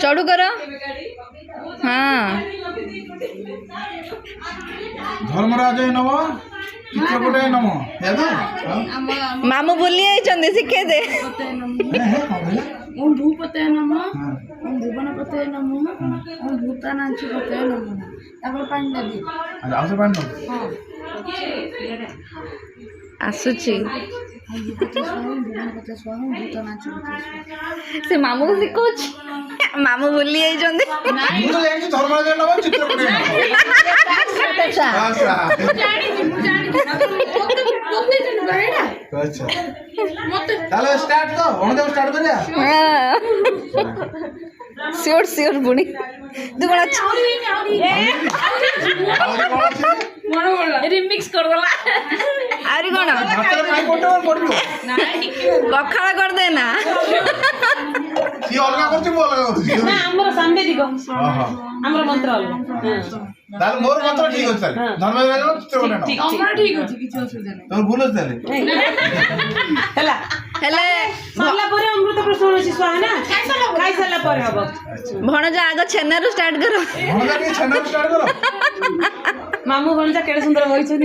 चढ़ू कर हाँ धर्मराज नम चित्रकूट नम मामू बुली शिखे दे ओम भूपते नमः ओम भुवनपते नमः ओम भूतानांचपते नमः तापर पानी दे आउस पानी हां आसुची भूपते स्वाहा भूतानांचपते से मामू को सिखोच मामू बुली धर्मराज नम चित्रकूट अच्छा चलो स्टार्ट तो ओणदेव स्टार्ट करिया सियोर सियोर बुणी तू कोन रिमिक्स कर दला आरी कोन हाथ में पानी कोटो कोटलो कखाला कर देना सी अलगा करछि मो अलगा करछि ना हमर सांवेदिक हां हां हमर मंत्र अलग ताल मोर मंत्र ठीक अछि धर्मराज नम चित्रकूट नम हमर ठीक अछि किछ असुविधा नै तो भूल ताले हला हेले सरला परे अमृत प्रश्न अछि स्वाहा ना खाइ सरला परे हबो भणजा आग छेना रो स्टार्ट करो भणजा के चैनल स्टार्ट करो मामू भणजा केडे सुंदर होइछनी